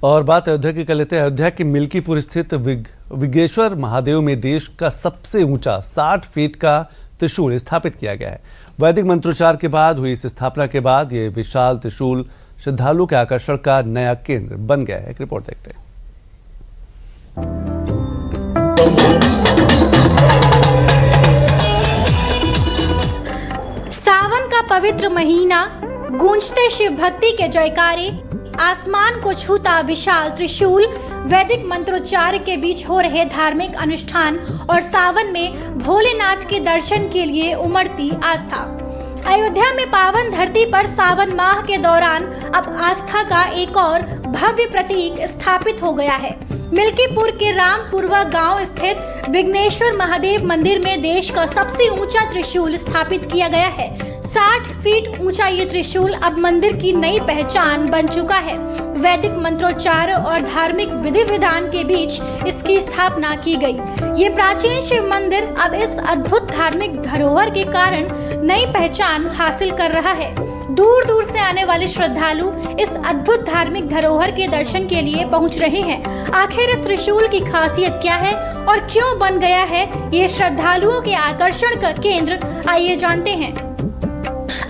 और बात अयोध्या की कर लेते हैं। अयोध्या के मिल्कीपुर स्थित विघ्नेश्वर महादेव में देश का सबसे ऊंचा 60 फीट का त्रिशूल स्थापित किया गया है। वैदिक मंत्रोच्चार के बाद हुई इस स्थापना के बाद ये विशाल त्रिशूल श्रद्धालुओं के आकर्षण का नया केंद्र बन गया है। एक रिपोर्ट देखते हैं। सावन का पवित्र महीना, गूंजते शिव भक्ति के जयकारे, आसमान को छूता विशाल त्रिशूल, वैदिक मंत्रोच्चार के बीच हो रहे धार्मिक अनुष्ठान और सावन में भोलेनाथ के दर्शन के लिए उमड़ती आस्था। अयोध्या में पावन धरती पर सावन माह के दौरान अब आस्था का एक और भव्य प्रतीक स्थापित हो गया है। मिल्कीपुर के रामपुरवा गांव स्थित विघ्नेश्वर महादेव मंदिर में देश का सबसे ऊंचा त्रिशूल स्थापित किया गया है। 60 फीट ऊंचा ये त्रिशूल अब मंदिर की नई पहचान बन चुका है। वैदिक मंत्रोच्चार और धार्मिक विधि विधान के बीच इसकी स्थापना की गई। ये प्राचीन शिव मंदिर अब इस अद्भुत धार्मिक धरोहर के कारण नई पहचान हासिल कर रहा है। दूर दूर से आने वाले श्रद्धालु इस अद्भुत धार्मिक धरोहर के दर्शन के लिए पहुंच रहे हैं। आखिर इस त्रिशूल की खासियत क्या है और क्यों बन गया है ये श्रद्धालुओं के आकर्षण का केंद्र, आइए जानते हैं।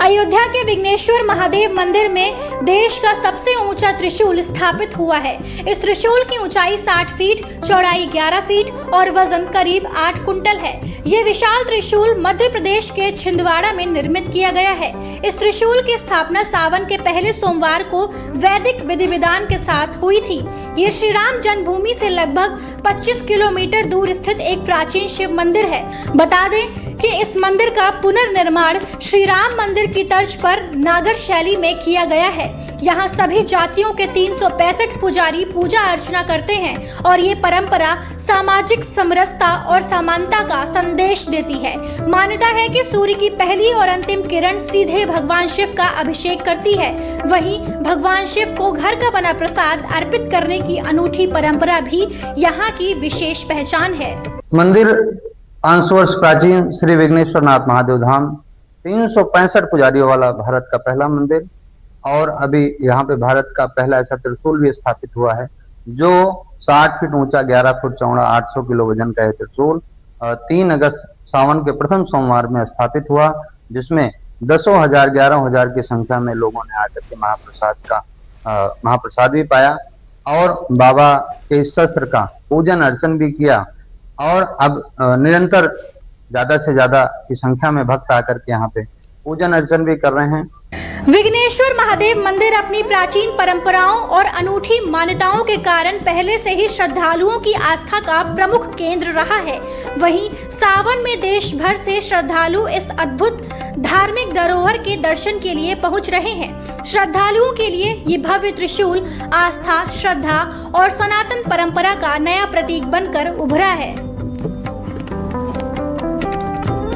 अयोध्या के विघ्नेश्वर महादेव मंदिर में देश का सबसे ऊंचा त्रिशूल स्थापित हुआ है। इस त्रिशूल की ऊंचाई 60 फीट, चौड़ाई 11 फीट और वजन करीब 8 कुंटल है। ये विशाल त्रिशूल मध्य प्रदेश के छिंदवाड़ा में निर्मित किया गया है। इस त्रिशूल की स्थापना सावन के पहले सोमवार को वैदिक विधि विधान के साथ हुई थी। ये श्री राम जन्मभूमि से लगभग 25 किलोमीटर दूर स्थित एक प्राचीन शिव मंदिर है। बता दें कि इस मंदिर का पुनर्निर्माण श्री राम मंदिर की तर्ज पर नागर शैली में किया गया है। यहाँ सभी जातियों के 365 पुजारी पूजा अर्चना करते हैं और ये परंपरा सामाजिक समरसता और समानता का संदेश देती है। मान्यता है कि सूर्य की पहली और अंतिम किरण सीधे भगवान शिव का अभिषेक करती है। वहीं भगवान शिव को घर का बना प्रसाद अर्पित करने की अनूठी परंपरा भी यहाँ की विशेष पहचान है। मंदिर 500 वर्ष प्राचीन श्री विघ्नेश्वर नाथ महादेव धाम, 365 पुजारियों वाला भारत का पहला मंदिर और अभी यहाँ पे भारत का पहला ऐसा त्रिशूल भी स्थापित हुआ है जो 60 फीट ऊंचा, 11 फुट चौड़ा, 800 किलो वजन का यह त्रिशूल 3 अगस्त सावन के प्रथम सोमवार में स्थापित हुआ, जिसमें 10,000 11,000 की संख्या में लोगों ने आकर के महाप्रसाद भी पाया और बाबा के इस शस्त्र का पूजन अर्चन भी किया और अब निरंतर ज्यादा से ज्यादा की संख्या में भक्त आकर के यहाँ पे पूजन अर्चन भी कर रहे हैं। विघ्नेश्वर महादेव मंदिर अपनी प्राचीन परंपराओं और अनूठी मान्यताओं के कारण पहले से ही श्रद्धालुओं की आस्था का प्रमुख केंद्र रहा है। वहीं सावन में देश भर से श्रद्धालु इस अद्भुत धार्मिक धरोहर के दर्शन के लिए पहुंच रहे हैं। श्रद्धालुओं के लिए ये भव्य त्रिशूल आस्था, श्रद्धा और सनातन परंपरा का नया प्रतीक बनकर उभरा है।